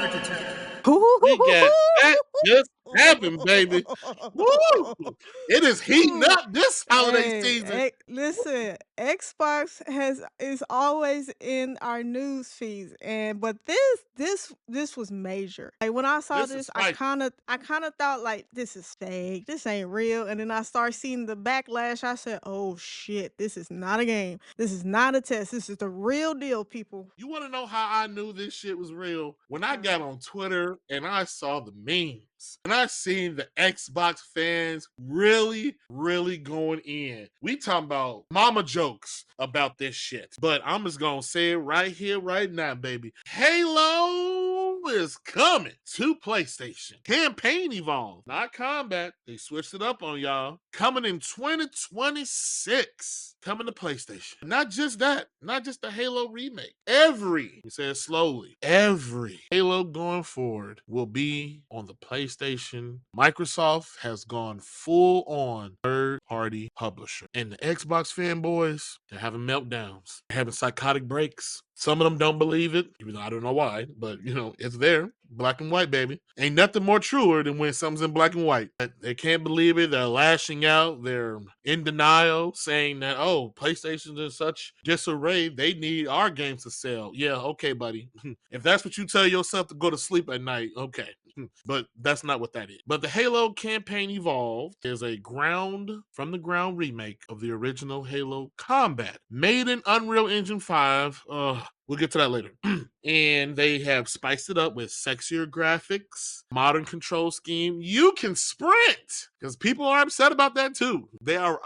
We got that just happened, baby. Woo! It is heating Ooh. up this holiday Hey, season. listen, Xbox is always in our news feeds, and but this was major. Like when I saw This this, is I spicy. kind of I kind of thought like this is fake, this ain't real, and then I started seeing the backlash. I said, "Oh shit, this is not a game. This is not a test. This is the real deal, people." You want to know how I knew this shit was real? When I How? got on Twitter and I saw the memes, and I seen the Xbox fans really going in. We talking about mama jokes about this shit. But I'm just gonna say it right here, right now, baby. Halo is coming to PlayStation. Campaign Evolved, not combat. They switched it up on y'all. Coming in 2026. Coming to PlayStation. Not just that, not just the Halo remake. He says slowly, every Halo going forward will be on the PlayStation. Microsoft has gone full on third party publisher. And the Xbox fanboys, they're having meltdowns. They're having psychotic breaks. Some of them don't believe it, even though I don't know why, but it's there. Black and white, baby. Ain't nothing more truer than when something's in black and white. They can't believe it. They're lashing out. They're in denial, saying that, oh, PlayStation's in such disarray. They need our games to sell. Yeah, okay, buddy. If that's what you tell yourself to go to sleep at night, okay. But that's not what that is. But the Halo campaign Evolved is a from the ground remake of the original Halo Combat, made in Unreal Engine 5. We'll get to that later. And they have spiced it up with sexier graphics, modern control scheme. You can sprint because people are upset about that too. They are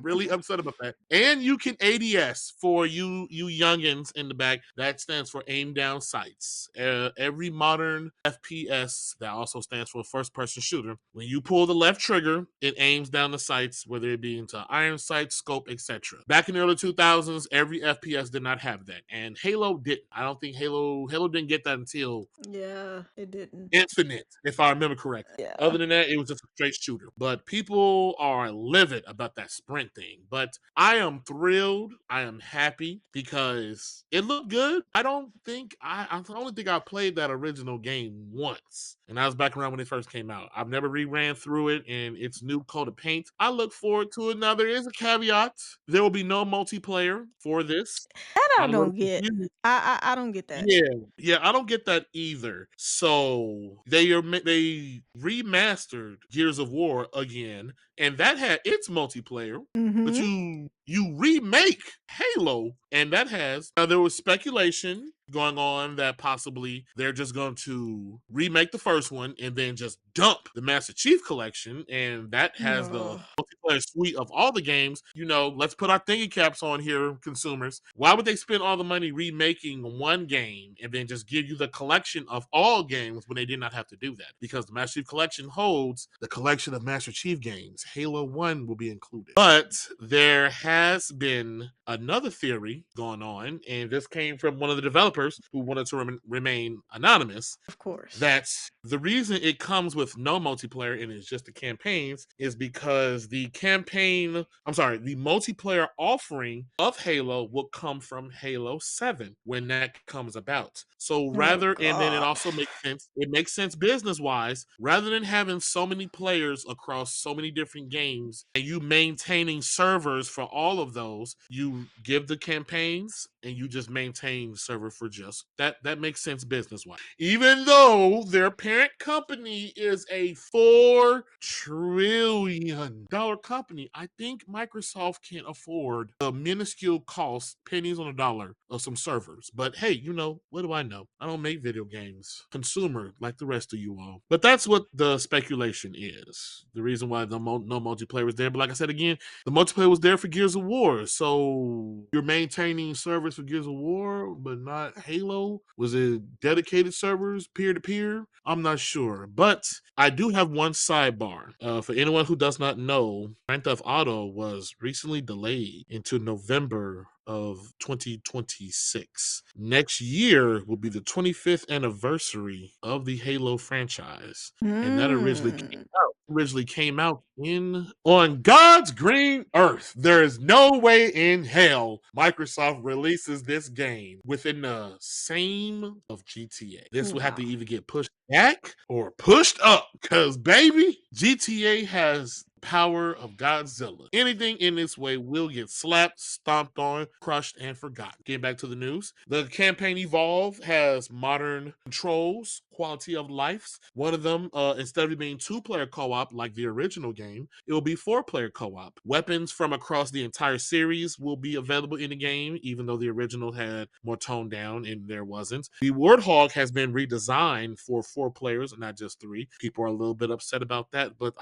really upset about that. And you can ADS for you youngins in the back. That stands for aim down sights. Every modern FPS that also stands for first person shooter. When you pull the left trigger, it aims down the sights, whether it be into iron sight, scope, etc. Back in the early 2000s, every FPS did not have that, and Halo didn't. I don't think Halo didn't get that until Yeah, it didn't. Infinite, if I remember correctly. Yeah. Other than that, it was just a straight shooter. But people are livid about that sprint thing. But I am thrilled. I am happy because it looked good. I only think I played that original game once. And I was back around when it first came out. I've never reran through it and its new coat of paint. I look forward to it. Now there is a caveat. There will be no multiplayer for this. That I I'm a little don't get. confused. I don't get that. Yeah, I don't get that either. So they remastered Gears of War again, and that had its multiplayer. But Mhm. you remake Halo, and that has now there was speculation going on that possibly they're just going to remake the first one and then just dump the Master Chief Collection, and that has the Ugh. multiplayer suite of all the games. Let's put our thingy caps on here, consumers. Why would they spend all the money remaking one game and then just give you the collection of all games when they did not have to do that? Because the Master Chief Collection holds the collection of Master Chief games. Halo 1 will be included. But there has been another theory going on, and this came from one of the developers who wanted to remain anonymous, Of course. that the reason it comes with no multiplayer and it's just the campaigns is because the multiplayer offering of Halo will come from Halo 7 when that comes about. So Oh and then it god. also makes sense. It makes sense business wise, rather than having so many players across so many different games and you maintaining servers for all of those, you give the campaigns and you just maintain server for just that. That makes sense business wise. Even though their parent company is a $4 trillion company, I think Microsoft can't afford the minuscule cost, pennies on a dollar, of some servers. But hey, what do I know? I don't make video games. Consumer like the rest of you all. But that's what the speculation is. The reason why no multiplayer was there. But like I said again, the multiplayer was there for Gears of War. So you're maintaining servers for Gears of War, but not Halo? Was it dedicated servers, peer to peer? I'm not sure. But I do have one sidebar. For anyone who does not know, Grand Theft Auto was recently delayed into November of 2026. Next year will be the 25th anniversary of the Halo franchise. And that originally came Mm. out originally came out in on God's green earth. There is no way in hell Microsoft releases this game within the same of GTA. This will have to Wow. either get pushed back or pushed up because baby, GTA has power of Godzilla. Anything in this way will get slapped, stomped on, crushed, and forgotten. Getting back to the news, the campaign Evolve has modern controls, quality of life. One of them, instead of being two-player co-op like the original game, it will be four-player co-op. Weapons from across the entire series will be available in the game, even though the original had more toned down and there wasn't. The Warthog has been redesigned for four players and not just three. People are a little bit upset about that, but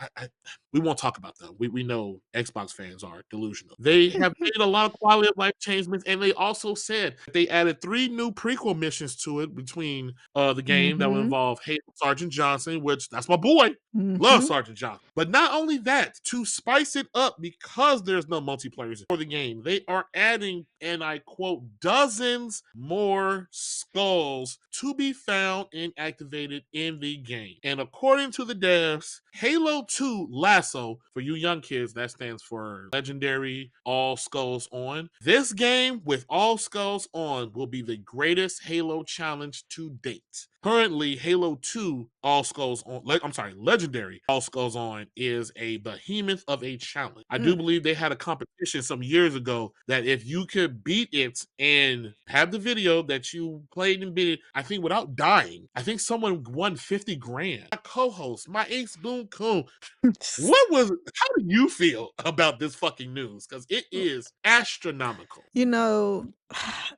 we won't talk about them. We know Xbox fans are delusional. They have made a lot of quality of life changes, and they also said they added 3 new prequel missions to it between the game that will Mhm. involve Sergeant Johnson, which that's my boy. Love Mhm. Sergeant Johnson. But not only that, to spice it up, because there's no multiplayer for the game, they are adding, and I quote, dozens more skulls to be found and activated in the game. And according to the devs, Halo 2 Lasso, for you young kids, that stands for Legendary All Skulls On. This game with All Skulls On will be the greatest Halo challenge to date. Currently, Halo 2 All Skulls On, Legendary All Skulls On is a behemoth of a challenge. I do Mm. believe they had a competition some years ago that if you could beat it and have the video that you played and beat it, I think without dying, I think someone won 50 grand. My co-host, my ace Boom Coon, how do you feel about this fucking news? Because it is astronomical. You know,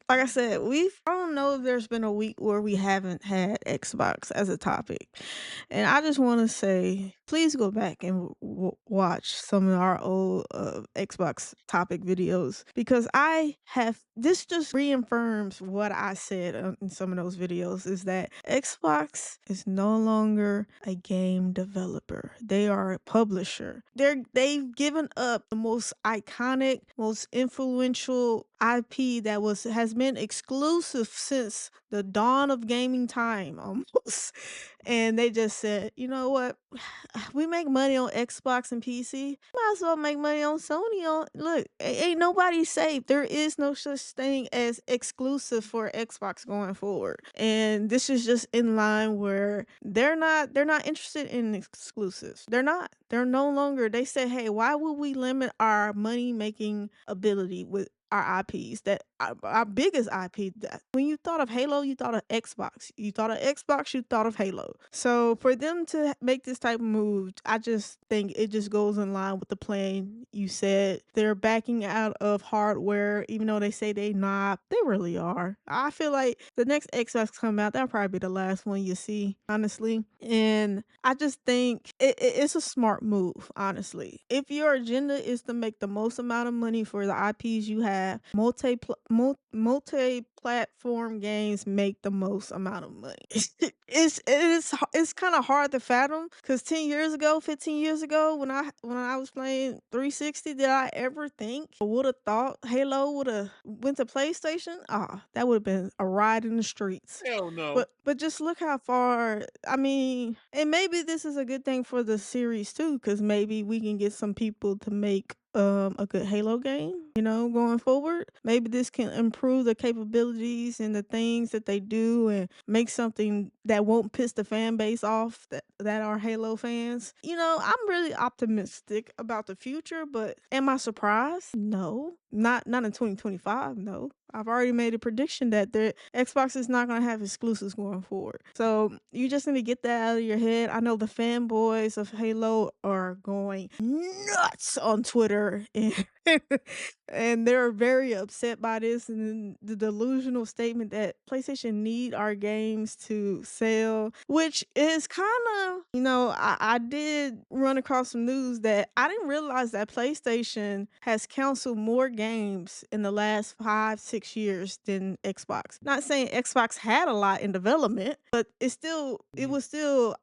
like I said, I don't know if there's been a week where we haven't had Xbox as a topic. And I just want to say, please go back and watch some of our old Xbox topic videos because this just reaffirms what I said in some of those videos is that Xbox is no longer a game developer. They are a publisher. They've given up the most iconic, most influential IP that has been exclusive since the dawn of gaming time almost. And they just said, you know what? We make money on Xbox and PC. Might as well make money on Sony. Look, ain't nobody safe. There is no such thing as exclusive for Xbox going forward. And this is just in line where they're not interested in exclusives. They're not. They're no longer. They said, hey, why would we limit our money making ability with our IPs that our biggest IP that when you thought of Halo, you thought of Xbox. You thought of Xbox, you thought of Halo. So for them to make this type of move, I just think it just goes in line with the plan you said. They're backing out of hardware, even though they say they not. They really are. I feel like the next Xbox come out, that'll probably be the last one you see, honestly. And I just think it's a smart move, honestly. If your agenda is to make the most amount of money for the IPs you have, multi-platform games make the most amount of money. It's kind of hard to fathom because 10 years ago, 15 years ago, when I was playing 360, did I ever think or would have thought Halo would have went to PlayStation? Ah, that would have been a ride in the streets. Hell no. But just look how far. I mean, and maybe this is a good thing for the series too, because maybe we can get some people to make a good Halo game, going forward. Maybe this can improve the capabilities and the things that they do and make something that won't piss the fan base off that are Halo fans. I'm really optimistic about the future, but am I surprised? No. Not in 2025, no. I've already made a prediction that the Xbox is not going to have exclusives going forward. So you just need to get that out of your head. I know the fanboys of Halo are going nuts on Twitter and and they're very upset by this and then the delusional statement that PlayStation need our games to sell, which is kind of, I did run across some news that I didn't realize that PlayStation has canceled more games in the last 5, 6 years than Xbox. Not saying Xbox had a lot in development, but it was still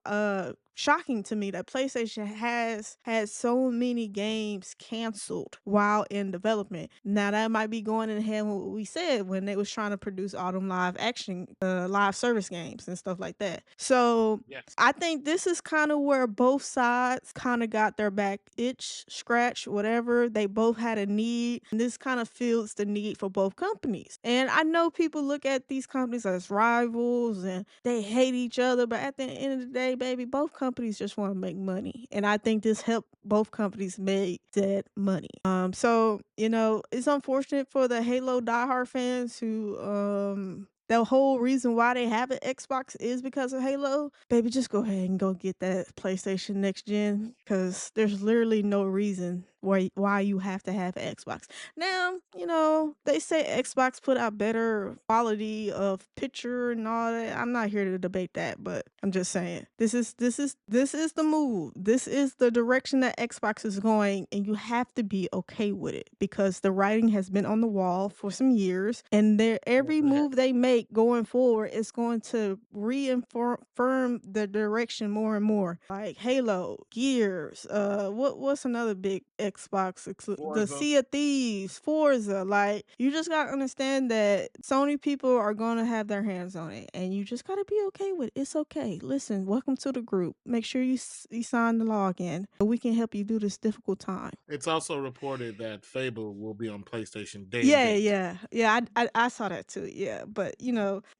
shocking to me that PlayStation has had so many games canceled while in development. Now that might be going in hand with what we said when they was trying to produce all them live action, live service games and stuff like that. So Yes. I think this is kind of where both sides kind of got their back itch scratch, whatever. They both had a need, and this kind of fills the need for both companies. And I know people look at these companies as rivals and they hate each other, but at the end of the day, baby, both companies just want to make money. And I think this helped both companies make that money. So it's unfortunate for the Halo diehard fans who the whole reason why they have an Xbox is because of Halo. Baby, just go ahead and go get that PlayStation next gen because there's literally no reason why you have to have an Xbox. Now, they say Xbox put out better quality of picture and all that. I'm not here to debate that, but I'm just saying this is the move. This is the direction that Xbox is going, and you have to be okay with it because the writing has been on the wall for some years, and every move they make going forward is going to reaffirm the direction more and more. Like Halo, Gears, what's another big Xbox the Forza. Sea of Thieves, Forza. Like, you just gotta understand that Sony people are gonna have their hands on it, and you just gotta be okay with it. It's okay. Listen, welcome to the group. Make sure you sign the login so we can help you do this difficult time. It's also reported that Fable will be on PlayStation day and Yeah, date. yeah, yeah. I saw that too. Yeah, but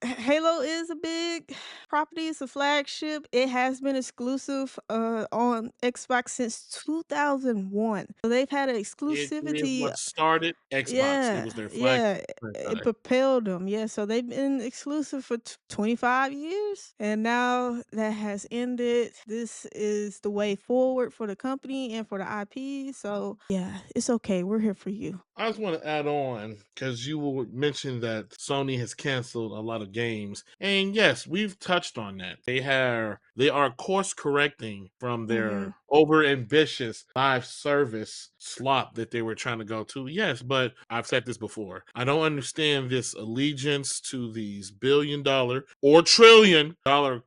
Halo is a big property. It's a flagship. It has been exclusive on Xbox since 2001. So they've had an It is exclusivity. what started Xbox. It Yeah, was their flagship yeah. It franchise. propelled them. Yeah, so they've been exclusive for 25 years, and now that has ended. This is the way forward for the company and for the IP. So yeah, it's okay. We're here for you. I just want to add on because you will mention that Sony has canceled a lot of games, and yes, we've touched on that. They are course correcting from Mhm. their over ambitious live service slop that they were trying to go to. Yes, but I've said this before. I don't understand this allegiance to these $1 billion or $1 trillion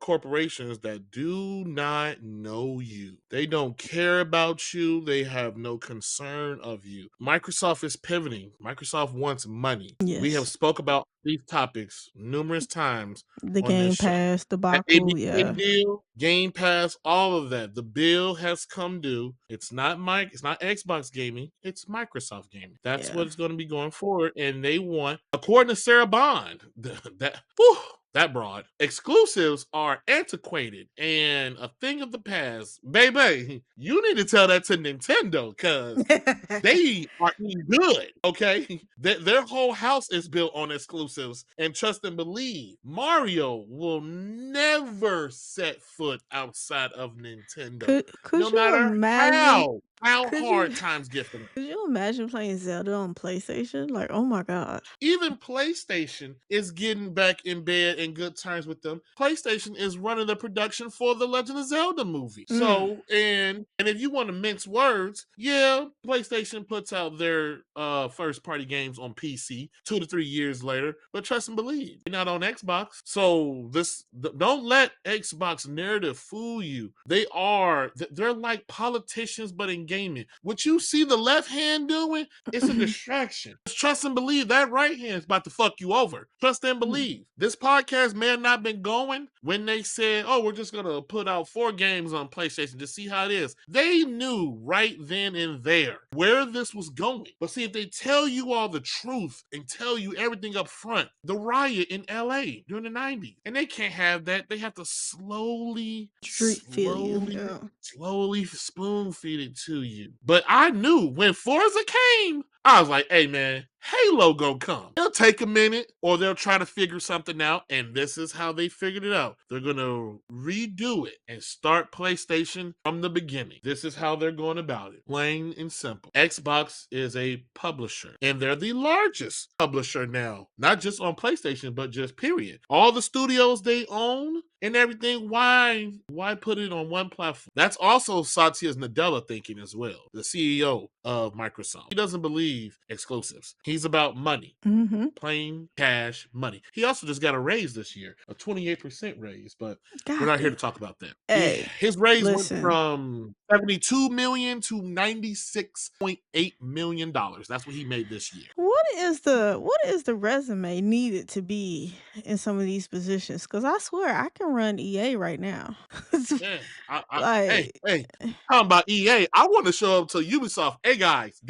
corporations that do not know you. They don't care about you. They have no concern of you. Microsoft is pivoting. Microsoft wants money. We have Yes. spoke about these topics numerous times The on this Game show. Pass That debacle, ABA yeah. deal, Game Pass, all of that. The bill has come due. It's not Xbox gaming, it's Microsoft gaming. That's Yeah. what it's going to be going forward. And they want, according to Sarah Bond, that broad. Exclusives are antiquated and a thing of the past. Baby, you need to tell that to Nintendo because they are eating good, okay? Their whole house is built on exclusives. And trust and believe, Mario will never set foot outside of Nintendo. Could No you matter imagine how could you hard times get for them. could you imagine playing Zelda on PlayStation? Like, oh my god. Even PlayStation is getting back in bed in good terms with them. PlayStation is running the production for the Legend of Zelda movie. Mm. So, and if you want to mince words, yeah, PlayStation puts out their first party games on PC 2 to 3 years later. But trust and believe, they're not on Xbox. So don't let Xbox narrative fool you. They're like politicians, but in gaming. What you see the left hand doing, it's a distraction. Trust and believe that right hand is about to fuck you over. Trust and believe. This podcast may have not been going when they said, oh, we're just going to put out 4 games on PlayStation to see how it is. They knew right then and there where this was going. But see, if they tell you all the truth and tell you everything up front, the riot in LA during the 90s, and they can't have that. They have to slowly, Street feel you. slowly, Yeah. slowly spoon feed it to you. But I knew when Forza came, I was like, hey man, Halo gonna come. It'll take a minute or they'll try to figure something out. And this is how they figured it out. They're gonna redo it and start PlayStation from the beginning. This is how they're going about it. Plain and simple. Xbox is a publisher and they're the largest publisher now. Not just on PlayStation, but just period. All the studios they own and everything, why put it on one platform? That's also Satya Nadella thinking as well, the CEO of Microsoft. He doesn't believe exclusives. He's about money. Mm-hmm. Plain cash money. He also just got a raise this year, a 28% raise, but we're God not here damn. to talk about that. Yeah, Hey, his raise went listen. from 72 million to 96.8 million dollars. That's what he made this year. What is the resume needed to be in some of these positions? Because I swear I can run EA right now. Yeah, hey, Like, hey, talking about EA, I want to show up to Ubisoft. Hey guys,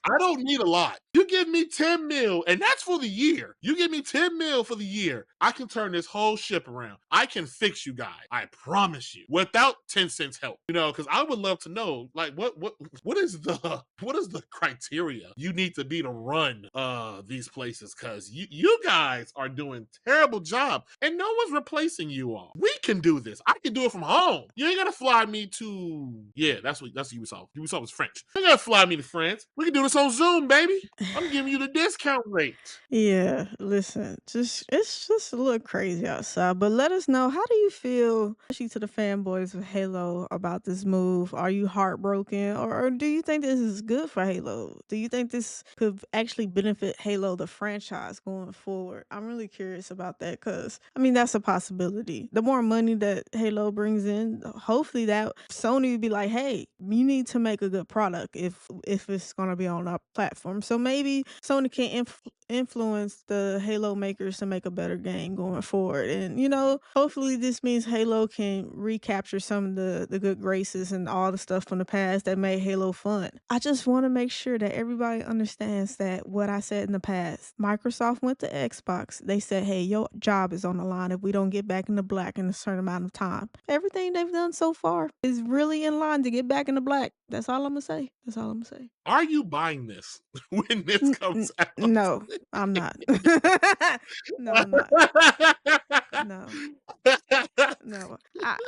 I don't need a lot. You give me 10 mil, and that's for the year. You give me 10 mil for the year. I can turn this whole ship around. I can fix you guys. I promise you. Without 10 cents help. Because I would love to know, like, what is the criteria you need to be to run these places? Because you guys are doing terrible job, and no one's replacing you all. We can do this. I can do it from home. You ain't gotta fly me to that's Ubisoft. Ubisoft is French. You ain't gotta fly me to France. We can do this on Zoom, baby. I'm giving you the discount rate. yeah, listen, it's just a little crazy outside. But let us know, how do you feel, especially to the fanboys of Halo, about this move? Are you heartbroken, or do you think this is good for Halo? Do you think this could actually benefit Halo the franchise going forward? I'm really curious about that, because I mean that's a possibility. The more money that Halo brings in, hopefully that Sony would be like, hey, you need to make a good product if it's gonna be on our platform. So maybe Sony can influence the Halo makers to make a better game going forward. And hopefully this means Halo can recapture some of the good graces and all the stuff from the past that made Halo fun. I just want to make sure that everybody understands that what I said in the past. Microsoft went to Xbox. They said, hey, your job is on the line if we don't get back in the black in a certain amount of time. Everything they've done so far is really in line to get back in the black. That's all I'm gonna say. That's all I'm gonna say. Are you buying this when this comes out? No, I'm not. No, I'm not. No. No.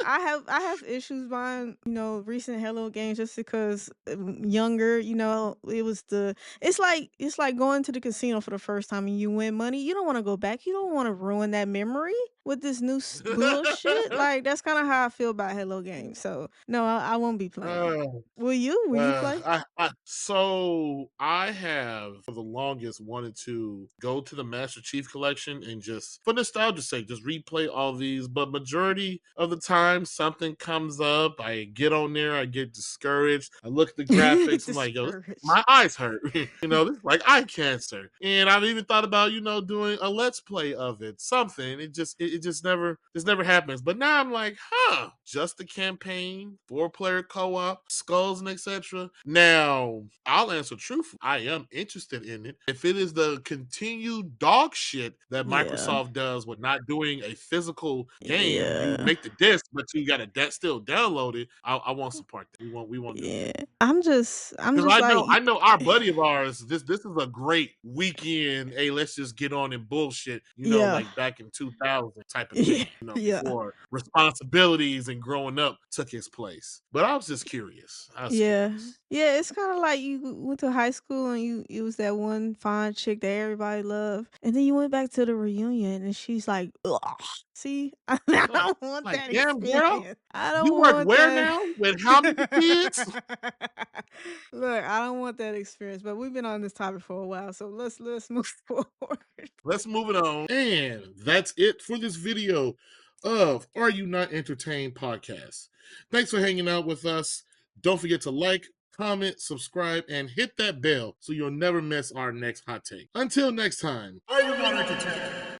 I have issues buying, recent Halo games just because younger, it's like going to the casino for the first time and you win money. You don't want to go back. You don't want to ruin that memory with this new bullshit. Like that's kind of how I feel about Halo games. So no, I won't be playing. Uh, Will you? Will you play? so I have for the longest wanted to go to the Master Chief Collection and just for nostalgia's sake, just replay all these. But majority of the time, something comes up. I get on there, I get discouraged. I look at the graphics. I'm like, yo, Discouraged. my eyes hurt. This is like eye cancer. And I've even thought about doing a let's play of it. Something. It just never happens. But now I'm like, just the campaign, 4-player co-op, skulls and etc. Now, I'll answer truthfully. I am interested in it. If it is the continued dog shit that Yeah. Microsoft does with not doing a physical game, you Yeah. make the disc, but you gotta still download it. I won't support that. We won't do that. Yeah. I'm Because just like I know our buddy of ours. This is a great weekend. Hey, let's just get on and bullshit. yeah. Like back in 2000 type of Yeah. thing. Yeah. Before responsibilities and growing up took its place. But I was just curious. I was Yeah. curious. Yeah, it's kind of like you went to high school and you was that one fine chick that everybody loved. And then you went back to the reunion and she's like, ugh. See, I Like, don't want like, that damn girl, experience. I you don't work want where that. now? With how many kids? Look, I don't want that experience, but we've been on this topic for a while, so let's move forward. Let's move it on. And that's it for this video of Are You Not Entertained podcast. Thanks for hanging out with us. Don't forget to like, comment, subscribe, and hit that bell so you'll never miss our next hot take. Until next time, are you not entertained?